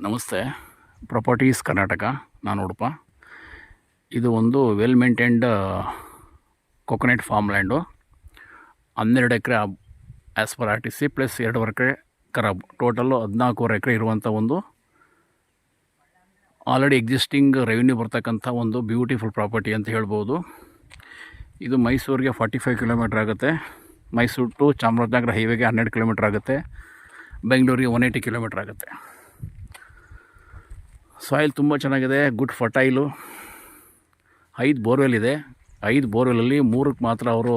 ನಮಸ್ತೆ. ಪ್ರಾಪರ್ಟೀಸ್ ಕರ್ನಾಟಕ, ನಾನು ಉಡುಪ. ಇದು ಒಂದು well maintained coconut farm land. 12 ಎಕರೆ ಆ್ಯಸ್ ಪರ್ RTC ಪ್ಲಸ್ 2 ಎಕರೆ ಖರಾಬ್, ಟೋಟಲ್ಲು 14.5 ಎಕರೆ ಇರುವಂಥ ಒಂದು ಆಲ್ರೆಡಿ ಎಕ್ಸಿಸ್ಟಿಂಗ್ ರೆವಿನ್ಯೂ ಬರ್ತಕ್ಕಂಥ ಒಂದು ಬ್ಯೂಟಿಫುಲ್ ಪ್ರಾಪರ್ಟಿ ಅಂತ ಹೇಳ್ಬೋದು. ಇದು ಮೈಸೂರಿಗೆ 45 ಕಿಲೋಮೀಟ್ರ್ ಆಗುತ್ತೆ. ಮೈಸೂರು ಟು ಚಾಮರಾಜನಗರ ಹೈವೇಗೆ 12 ಕಿಲೋಮೀಟ್ರ್ ಆಗುತ್ತೆ. ಬೆಂಗಳೂರಿಗೆ 180 ಕಿಲೋಮೀಟ್ರ್ ಆಗುತ್ತೆ. ಸಾಯಿಲ್ ತುಂಬ ಚೆನ್ನಾಗಿದೆ, ಗುಡ್ ಫರ್ಟೈಲು. 5 ಬೋರ್ವೆಲ್ ಇದೆ. 5 ಬೋರ್ವೆಲಲ್ಲಿ 3ಕ್ಕೆ ಮಾತ್ರ ಅವರು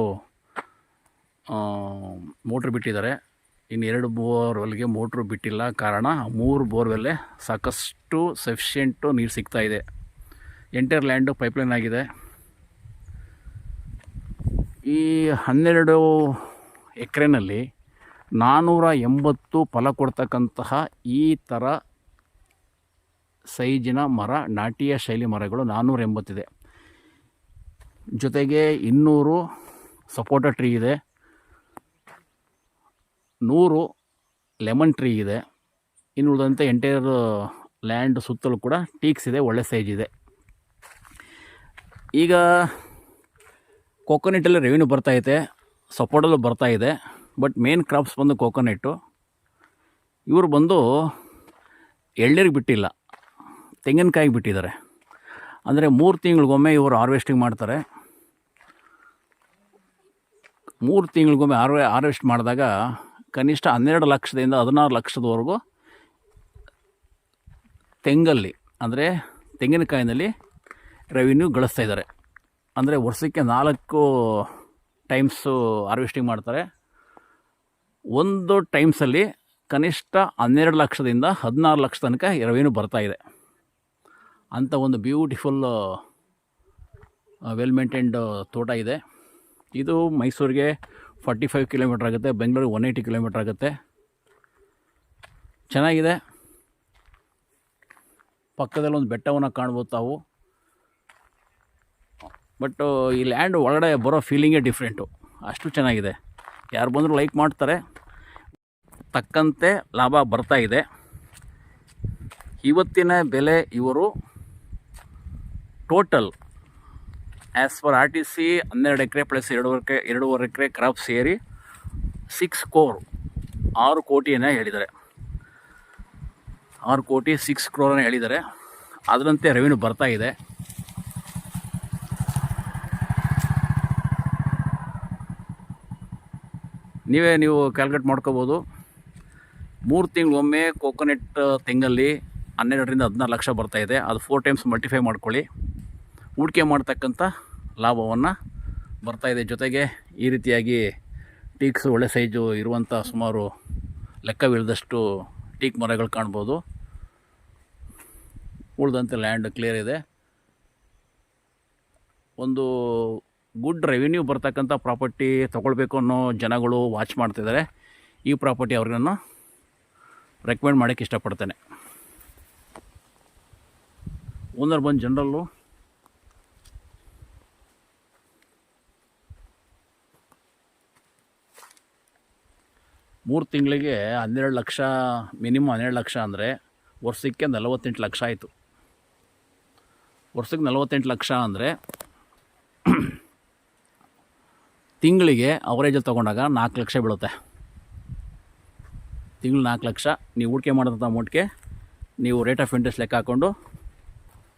ಮೋಟ್ರ್ ಬಿಟ್ಟಿದ್ದಾರೆ. ಇನ್ನು 2 ಬೋರ್ವೆಲ್ಗೆ ಮೋಟ್ರು ಬಿಟ್ಟಿಲ್ಲ. ಕಾರಣ 3 ಬೋರ್ವೆಲ್ಲೇ ಸಾಕಷ್ಟು ಸಫಿಷಿಯೆಂಟು ನೀರು ಸಿಗ್ತಾಯಿದೆ. ಎಂಟೈರ್ ಲ್ಯಾಂಡು ಪೈಪ್ಲೈನ್ ಆಗಿದೆ. ಈ 12 ಎಕರೆನಲ್ಲಿ 480 ಫಲ ಕೊಡ್ತಕ್ಕಂತಹ ಈ ಥರ ಸೈಜಿನ ಮರ, ನಾಟಿಯ ಶೈಲಿ ಮರಗಳು 480 ಇದೆ. ಜೊತೆಗೆ 200 ಸಪೋಟ ಟ್ರೀ ಇದೆ, 100 ಲೆಮನ್ ಟ್ರೀ ಇದೆ. ಇನ್ನು ಉಳಿದಂತೆ ಎಂಟೈರ್ ಲ್ಯಾಂಡ್ ಸುತ್ತಲೂ ಕೂಡ ಟೀಕ್ಸ್ ಇದೆ, ಒಳ್ಳೆ ಸೈಜ್ ಇದೆ. ಈಗ ಕೋಕೋನೆಟ್ಟಲ್ಲಿ ರೆವಿನ್ಯೂ ಬರ್ತಾಯಿದೆ, ಸಪೋಟಲ್ಲೂ ಬರ್ತಾಯಿದೆ. ಬಟ್ ಮೇನ್ ಕ್ರಾಪ್ಸ್ ಬಂದು ಕೋಕೋನೆಟ್ಟು. ಇವರು ಬಂದು ಎಳ್ನೀರಿಗೆ ಬಿಟ್ಟಿಲ್ಲ, ತೆಂಗಿನಕಾಯಿಗೆ ಬಿಟ್ಟಿದ್ದಾರೆ. ಅಂದರೆ 3 ತಿಂಗಳಿಗೊಮ್ಮೆ ಇವರು ಹಾರ್ವೆಸ್ಟಿಂಗ್ ಮಾಡ್ತಾರೆ. 3 ತಿಂಗಳಿಗೊಮ್ಮೆ ಹಾರ್ವೆಸ್ಟ್ ಮಾಡಿದಾಗ ಕನಿಷ್ಠ 12 ಲಕ್ಷದಿಂದ 16 ಲಕ್ಷದವರೆಗೂ ತೆಂಗಲ್ಲಿ, ಅಂದರೆ ತೆಂಗಿನಕಾಯಿನಲ್ಲಿ ರೆವಿನ್ಯೂ ಗಳಿಸ್ತಾ ಇದ್ದಾರೆ. ಅಂದರೆ ವರ್ಷಕ್ಕೆ 4 ಟೈಮ್ಸು ಹಾರ್ವೆಸ್ಟಿಂಗ್ ಮಾಡ್ತಾರೆ. ಒಂದು ಟೈಮ್ಸಲ್ಲಿ ಕನಿಷ್ಠ 12 ಲಕ್ಷದಿಂದ 16 ಲಕ್ಷ ತನಕ ರೆವಿನ್ಯೂ ಬರ್ತಾಯಿದೆ. ಅಂಥ ಒಂದು ಬ್ಯೂಟಿಫುಲ್ ವೆಲ್ ಮೇಂಟೈನ್ಡ್ ತೋಟ ಇದೆ. ಇದು ಮೈಸೂರಿಗೆ 45 ಕಿಲೋಮೀಟ್ರ್ ಆಗುತ್ತೆ, ಬೆಂಗಳೂರಿಗೆ 180 ಕಿಲೋಮೀಟ್ರ್ ಆಗುತ್ತೆ. ಚೆನ್ನಾಗಿದೆ. ಪಕ್ಕದಲ್ಲಿ ಒಂದು ಬೆಟ್ಟವನ್ನು ಕಾಣ್ಬೋದು ತಾವು. ಬಟ್ ಈ ಲ್ಯಾಂಡ್ ಒಳಗಡೆ ಬರೋ ಫೀಲಿಂಗೇ ಡಿಫ್ರೆಂಟು, ಅಷ್ಟು ಚೆನ್ನಾಗಿದೆ. ಯಾರು ಬಂದರೂ ಲೈಕ್ ಮಾಡ್ತಾರೆ. ತಕ್ಕಂತೆ ಲಾಭ ಬರ್ತಾ ಇದೆ. ಇವತ್ತಿನ ಬೆಲೆ ಇವರು ಟೋಟಲ್ ಆ್ಯಸ್ ಪರ್ RTC 12 ಎಕರೆ ಪ್ಲಸ್ 2.5 ಎಕರೆ ಕ್ರಾಪ್ ಸೇರಿ 6 crore 6 ಕೋಟಿಯನ್ನು ಹೇಳಿದ್ದಾರೆ. 6 ಕೋಟಿ 6 crore ಹೇಳಿದ್ದಾರೆ. ಅದರಂತೆ ರೆವಿನ್ಯೂ ಬರ್ತಾ ಇದೆ. ನೀವು ಕ್ಯಾಲ್ಕುಲೇಟ್ ಮಾಡ್ಕೋಬೋದು. 3 ತಿಂಗಳಿಗೊಮ್ಮೆ ಕೋಕೋನೆಟ್ ತೆಂಗಲ್ಲಿ 12ರಿಂದ 16 ಲಕ್ಷ ಬರ್ತಾಯಿದೆ. ಅದು 4 ಟೈಮ್ಸ್ ಮಲ್ಟಿಫೈ ಮಾಡ್ಕೊಳ್ಳಿ. ಹೂಡಿಕೆ ಮಾಡ್ತಕ್ಕಂಥ ಲಾಭವನ್ನು ಬರ್ತಾಯಿದೆ. ಜೊತೆಗೆ ಈ ರೀತಿಯಾಗಿ ಟೀಕ್ಸ್ ಒಳ್ಳೆ ಸೈಜು ಇರುವಂಥ ಸುಮಾರು ಲೆಕ್ಕವಿಲ್ಲದಷ್ಟು ಟೀಕ್ ಮರಗಳು ಕಾಣ್ಬೋದು. ಉಳಿದಂತೆ ಲ್ಯಾಂಡ್ ಕ್ಲಿಯರ್ ಇದೆ. ಒಂದು ಗುಡ್ ರೆವಿನ್ಯೂ ಬರ್ತಕ್ಕಂಥ ಪ್ರಾಪರ್ಟಿ ತೊಗೊಳ್ಬೇಕು ಅನ್ನೋ ಜನಗಳು ವಾಚ್ ಮಾಡ್ತಿದ್ದಾರೆ. ಈ ಪ್ರಾಪರ್ಟಿ ಅವ್ರಿಗೆ ನಾನು ರೆಕಮೆಂಡ್ ಮಾಡೋಕ್ಕೆ ಇಷ್ಟಪಡ್ತೇನೆ. ಓನರ್ ಬಂದು ಜನರಲ್ಲು 3 ತಿಂಗಳಿಗೆ 12 ಲಕ್ಷ, ಮಿನಿಮಮ್ 12 ಲಕ್ಷ ಅಂದರೆ ವರ್ಷಕ್ಕೆ 48 ಲಕ್ಷ ಆಯಿತು. ವರ್ಷಕ್ಕೆ 48 ಲಕ್ಷ ಅಂದರೆ ತಿಂಗಳಿಗೆ ಅವರೇಜಲ್ಲಿ ತೊಗೊಂಡಾಗ 4 ಲಕ್ಷ ಬೀಳುತ್ತೆ. ತಿಂಗಳು 4 ಲಕ್ಷ. ನೀವು ಹೂಡಿಕೆ ಮಾಡೋಂಥ ಅಮೌಂಟ್ಗೆ ನೀವು ರೇಟ್ ಆಫ್ ಇಂಟ್ರೆಸ್ಟ್ ಲೆಕ್ಕ ಹಾಕ್ಕೊಂಡು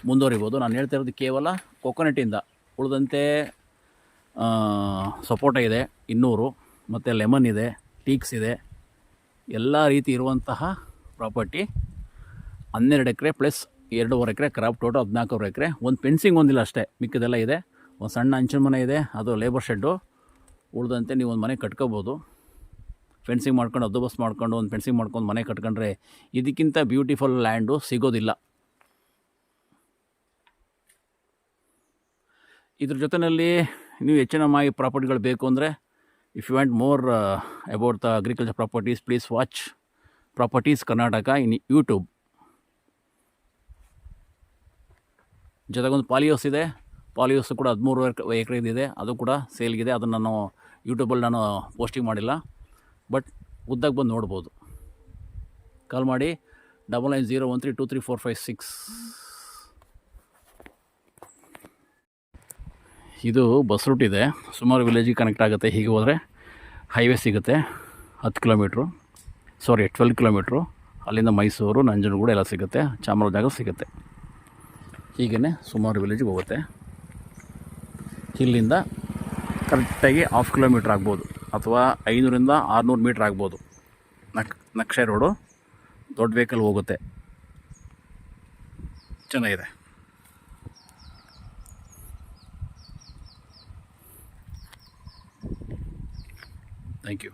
ಮುಂದುವರಿಬೋದು. ನಾನು ಹೇಳ್ತಾ ಇರೋದು ಕೇವಲ ಕೊಕೊನೆಟ್ಟಿಂದ. ಉಳಿದಂತೆ ಸಪೋಟ ಇದೆ 200, ಮತ್ತು ಲೆಮನ್ ಇದೆ, ಟೀಕ್ಸ್ ಇದೆ, ಎಲ್ಲ ರೀತಿ ಇರುವಂತಹ ಪ್ರಾಪರ್ಟಿ. 12 ಎಕರೆ ಪ್ಲಸ್ 2.5 ಎಕರೆ ಕ್ರಾಪ್, ಟೋಟಲ್ 14 ಎಕರೆ. ಒಂದು ಫೆನ್ಸಿಂಗ್ ಒಂದಿಲ್ಲ ಅಷ್ಟೇ, ಮಿಕ್ಕಿದೆಲ್ಲ ಇದೆ. ಒಂದು ಸಣ್ಣ ಹಂಚಿನ ಮನೆ ಇದೆ, ಅದು ಲೇಬರ್ ಶೆಡ್ಡು. ಉಳಿದಂತೆ ನೀವು ಒಂದು ಮನೆ ಕಟ್ಕೋಬೋದು. ಫೆನ್ಸಿಂಗ್ ಮಾಡ್ಕೊಂಡು, ಹದ್ದುಬಸ್ತು ಮಾಡ್ಕೊಂಡು, ಒಂದು ಫೆನ್ಸಿಂಗ್ ಮಾಡ್ಕೊಂಡು ಮನೆ ಕಟ್ಕೊಂಡ್ರೆ ಇದಕ್ಕಿಂತ ಬ್ಯೂಟಿಫುಲ್ ಲ್ಯಾಂಡು ಸಿಗೋದಿಲ್ಲ. ಇದ್ರ ಜೊತೆಯಲ್ಲಿ ನೀವು ಹೆಚ್ಚಿನ ಪ್ರಾಪರ್ಟಿಗಳು ಬೇಕು ಅಂದರೆ, if you want more about the agriculture properties, please watch properties Karnataka in YouTube. ಜೊತೆಗೊಂದು ಪಾಲಿಯೋಸ್ ಇದೆ. ಪಾಲಿಯೋಸ್ ಕೂಡ 13 ಎಕರೆ ಇದೆ, ಅದು ಕೂಡ ಸೇಲ್ಗಿದೆ. ಅದನ್ನು ನಾನು ಯೂಟ್ಯೂಬಲ್ಲಿ ನಾನು ಪೋಸ್ಟಿಂಗ್ ಮಾಡಿಲ್ಲ, ಬಟ್ ಉದ್ದಾಗಿ ಬಂದು ನೋಡ್ಬೋದು. ಕಾಲ್ ಮಾಡಿ 9901323456. ಇದು ಬಸ್ ರೂಟ್ ಇದೆ, ಸುಮಾರು ವಿಲೇಜಿಗೆ ಕನೆಕ್ಟ್ ಆಗುತ್ತೆ. ಹೀಗೆ ಹೋದರೆ ಹೈವೇ ಸಿಗುತ್ತೆ 10 ಕಿಲೋಮೀಟ್ರು, 12 ಕಿಲೋಮೀಟ್ರು. ಅಲ್ಲಿಂದ ಮೈಸೂರು, ನಂಜನಗೂಡು ಎಲ್ಲ ಸಿಗುತ್ತೆ, ಚಾಮರಾಜನಗರ ಸಿಗುತ್ತೆ. ಹೀಗೇ ಸುಮಾರು ವಿಲೇಜಿಗೆ ಹೋಗುತ್ತೆ. ಇಲ್ಲಿಂದ ಕರೆಕ್ಟಾಗಿ 1/2 ಕಿಲೋಮೀಟ್ರ್ ಆಗ್ಬೋದು, ಅಥವಾ 500ರಿಂದ 600 ಮೀಟ್ರ್ ಆಗ್ಬೋದು. ನಕ್ಷೆ ರೋಡು, ದೊಡ್ಡ ವೆಹಿಕಲ್ ಹೋಗುತ್ತೆ, ಚೆನ್ನಾಗಿದೆ. Thank you.